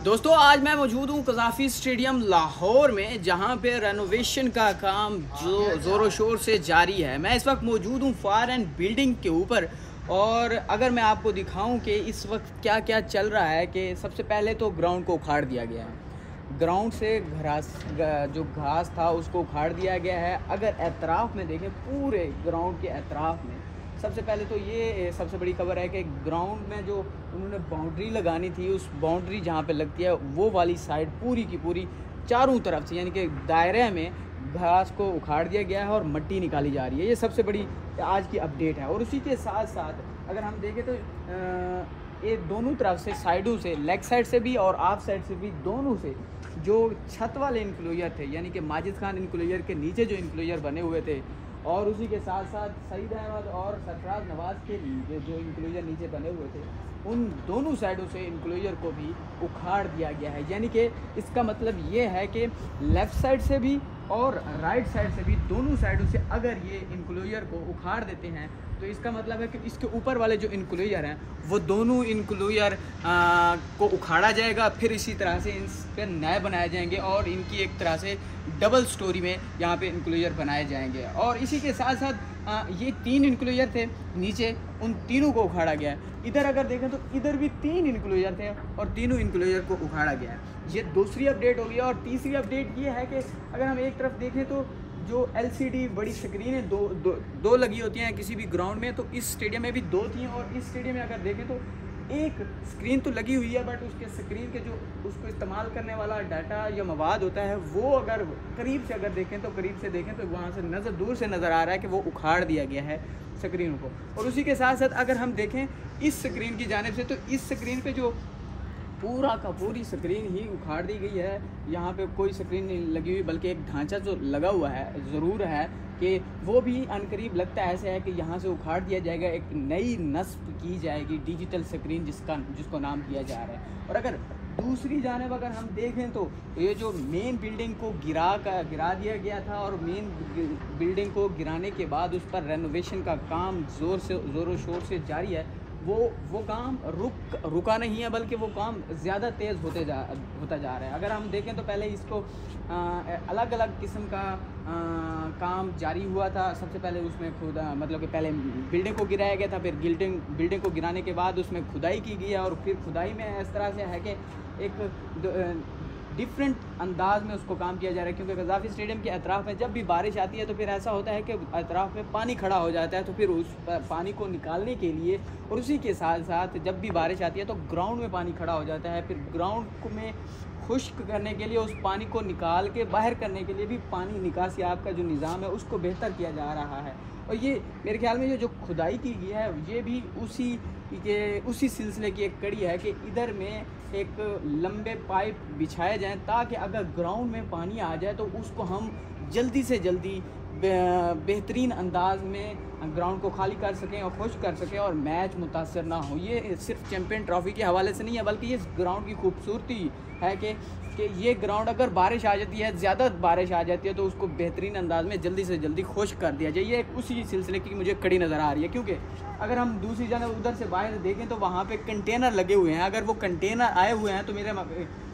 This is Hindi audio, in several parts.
दोस्तों आज मैं मौजूद हूँ कज़ाफ़ी स्टेडियम लाहौर में, जहाँ पे रेनोवेशन का काम जो ज़ोरों शोर से जारी है। मैं इस वक्त मौजूद हूँ फायर एंड बिल्डिंग के ऊपर, और अगर मैं आपको दिखाऊं कि इस वक्त क्या क्या चल रहा है, कि सबसे पहले तो ग्राउंड को उखाड़ दिया गया है। ग्राउंड से जो घास था उसको उखाड़ दिया गया है। अगर एतराफ़ में देखें, पूरे ग्राउंड के एतराफ़ में सबसे पहले तो ये सबसे बड़ी खबर है कि ग्राउंड में जो उन्होंने बाउंड्री लगानी थी, उस बाउंड्री जहाँ पे लगती है वो वाली साइड पूरी की पूरी चारों तरफ से, यानी कि दायरे में घास को उखाड़ दिया गया है और मिट्टी निकाली जा रही है। ये सबसे बड़ी आज की अपडेट है। और उसी के साथ साथ अगर हम देखें तो ये दोनों तरफ से, साइडों से, लेग साइड से भी और ऑफ साइड से भी, दोनों से जो छत वाले इंक्लोजर थे, यानी कि माजिद खान इंक्लोजर के नीचे जो इंक्लोजर बने हुए थे, और उसी के साथ साथ सईद अहमद और सरफराज नवाज़ के जो इंक्लोजर नीचे बने हुए थे, उन दोनों साइडों से इंक्लोजर को भी उखाड़ दिया गया है। यानी कि इसका मतलब ये है कि लेफ़्ट साइड से भी और राइट साइड से भी, दोनों साइडों से अगर ये इंक्लोजर को उखाड़ देते हैं तो इसका मतलब है कि इसके ऊपर वाले जो इंक्लोजर हैं वो दोनों इंक्लोजर को उखाड़ा जाएगा। फिर इसी तरह से इन पर नए बनाए जाएंगे और इनकी एक तरह से डबल स्टोरी में यहाँ पे इंक्लोजर बनाए जाएंगे। और इसी के साथ साथ ये 3 इंक्लोजर थे नीचे, उन तीनों को उखाड़ा गया है। इधर अगर देखें तो इधर भी 3 इंक्लोजर थे और तीनों इंक्लोजर को उखाड़ा गया है। ये दूसरी अपडेट होगी। और तीसरी अपडेट ये है कि अगर हम एक तरफ देखें तो जो LCD बड़ी स्क्रीनें दो लगी होती हैं किसी भी ग्राउंड में, तो इस स्टेडियम में भी 2 थी। और इस स्टेडियम में अगर देखें तो एक स्क्रीन तो लगी हुई है, बट उसके स्क्रीन के जो उसको इस्तेमाल करने वाला डाटा या मवाद होता है, वो अगर करीब से देखें तो वहाँ से दूर से नज़र आ रहा है कि वो उखाड़ दिया गया है स्क्रीन को। और उसी के साथ साथ अगर हम देखें इस स्क्रीन की जानिब से, तो इस स्क्रीन पे जो पूरा का पूरी स्क्रीन ही उखाड़ दी गई है। यहाँ पे कोई स्क्रीन नहीं लगी हुई, बल्कि एक ढांचा जो लगा हुआ है ज़रूर है कि वो भी अनकरीब लगता है ऐसे है कि यहाँ से उखाड़ दिया जाएगा, एक नई नस्ब की जाएगी डिजिटल स्क्रीन जिसको नाम दिया जा रहा है। और अगर दूसरी जानिब अगर हम देखें तो ये जो मेन बिल्डिंग को गिरा दिया गया था, और मेन बिल्डिंग को गिराने के बाद उस पर रेनोवेशन का काम ज़ोरों शोर से जारी है। वो काम रुका नहीं है, बल्कि वो काम ज़्यादा तेज़ होता जा रहा है। अगर हम देखें तो पहले इसको अलग अलग किस्म का काम जारी हुआ था। सबसे पहले उसमें मतलब कि पहले बिल्डिंग को गिराया गया था, फिर बिल्डिंग को गिराने के बाद उसमें खुदाई की गई है, और फिर खुदाई में इस तरह से है कि एक डिफरेंट अंदाज में उसको काम किया जा रहा है। क्योंकि कज़ाफ़ी स्टेडियम के अतराफ़ में जब भी बारिश आती है तो फिर ऐसा होता है कि अतराफ़ में पानी खड़ा हो जाता है, तो फिर उस पानी को निकालने के लिए, और उसी के साथ साथ जब भी बारिश आती है तो ग्राउंड में पानी खड़ा हो जाता है। फिर ग्राउंड में खुश्क करने के लिए, उस पानी को निकाल के बाहर करने के लिए भी पानी निकासी आपका जो निज़ाम है उसको बेहतर किया जा रहा है। और ये मेरे ख्याल में ये जो खुदाई की गई है ये भी उसी सिलसिले की एक कड़ी है कि इधर में एक लंबे पाइप बिछाए जाएं, ताकि अगर ग्राउंड में पानी आ जाए तो उसको हम जल्दी से जल्दी बेहतरीन अंदाज में ग्राउंड को खाली कर सकें और खुश कर सकें, और मैच मुतासर ना हो। ये सिर्फ चैम्पियन ट्रॉफी के हवाले से नहीं है, बल्कि ये ग्राउंड की खूबसूरती है कि ये ग्राउंड अगर बारिश आ जाती है, ज़्यादा बारिश आ जाती है, तो उसको बेहतरीन अंदाज में जल्दी से जल्दी खुश कर दिया जाए। ये उसी सिलसिले की मुझे कड़ी नज़र आ रही है। क्योंकि अगर हम दूसरी जानब उधर से बाहर देखें तो वहाँ पे कंटेनर लगे हुए हैं। अगर वो कंटेनर आए हुए हैं तो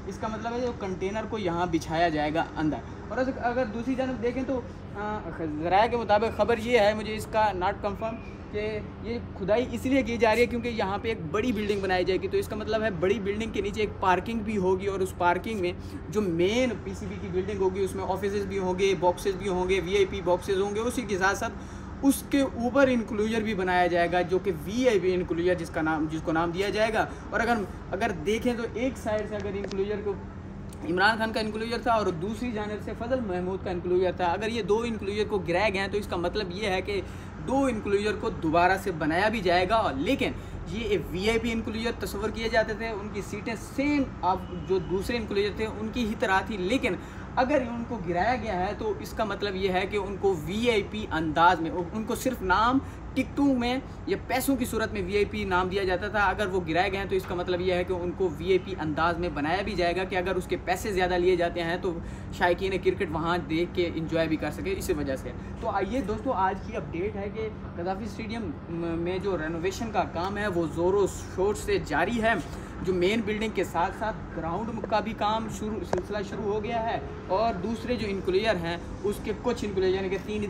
इसका मतलब है जो कंटेनर को यहाँ बिछाया जाएगा अंदर। और अगर दूसरी जानब देखें तो ज़राए के मुताबिक ख़बर ये है, मुझे इसका नॉट कंफर्म, कि ये खुदाई इसलिए की जा रही है क्योंकि यहाँ पे एक बड़ी बिल्डिंग बनाई जाएगी। तो इसका मतलब है बड़ी बिल्डिंग के नीचे एक पार्किंग भी होगी, और उस पार्किंग में जो मेन PCB की बिल्डिंग होगी उसमें ऑफिसेज भी होंगे, बॉक्सेस भी होंगे, VIP बॉक्सेस होंगे। उसी के साथ साथ उसके ऊपर इंक्लोजर भी बनाया जाएगा, जो कि VIP इंक्लोजर जिसको नाम दिया जाएगा। और अगर देखें तो एक साइड से अगर इंक्लोजर को इमरान खान का इंक्लोजर था और दूसरी जानिब से फजल महमूद का इंक्लोजर था, अगर ये 2 इंक्लोजर को गिराए गए हैं तो इसका मतलब ये है कि 2 इंक्लोजर को दोबारा से बनाया भी जाएगा। लेकिन ये VIP इंक्लोजर तस्वर किए जाते थे, उनकी सीटें सेम अब जो दूसरे इंक्लोजर थे उनकी ही तरह थी। लेकिन अगर उनको गिराया गया है तो इसका मतलब ये है कि उनको VIP अंदाज में, उनको सिर्फ नाम टिकटों में या पैसों की सूरत में VIP नाम दिया जाता था। अगर वो गिराए गए हैं तो इसका मतलब ये है कि उनको VIP अंदाज में बनाया भी जाएगा, कि अगर उसके पैसे ज़्यादा लिए जाते हैं तो शायकीन क्रिकेट वहाँ देख के इंजॉय भी कर सके, इसी वजह से। तो आइए दोस्तों, आज की अपडेट है कि कज़ाफ़ी स्टेडियम में जो रेनोवेशन का काम है वो ज़ोरों शोर से जारी है। जो मेन बिल्डिंग के साथ साथ ग्राउंड का भी काम सिलसिला शुरू हो गया है, और दूसरे जो इंक्लोजर हैं उसके कुछ इंक्लोजर यानी कि 3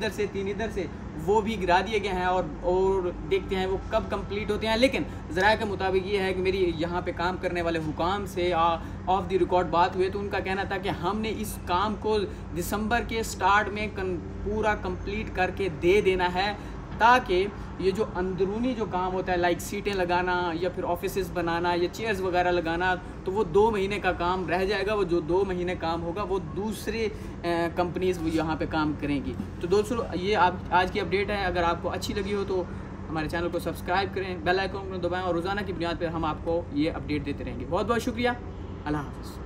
इधर से वो भी गिरा दिए गए हैं, और देखते हैं वो कब कंप्लीट होते हैं। लेकिन ज़राए के मुताबिक ये है कि मेरी यहाँ पे काम करने वाले हुकाम से ऑफ द रिकॉर्ड बात हुई, तो उनका कहना था कि हमने इस काम को दिसंबर के स्टार्ट में पूरा कंप्लीट करके दे देना है, ताकि ये जो अंदरूनी जो काम होता है लाइक सीटें लगाना या फिर ऑफिसेस बनाना या चेयर्स वगैरह लगाना, तो वो 2 महीने का काम रह जाएगा। वो जो 2 महीने काम होगा वो दूसरे कंपनीज़ वो यहाँ पे काम करेंगी। तो दोस्तों ये आज की अपडेट है। अगर आपको अच्छी लगी हो तो हमारे चैनल को सब्सक्राइब करें, बेल आइकन को दबाएं, और रोज़ाना की बुनियाद पर हम आपको ये अपडेट देते रहेंगे। बहुत बहुत शुक्रिया। अल्लाह हाफ़िज़।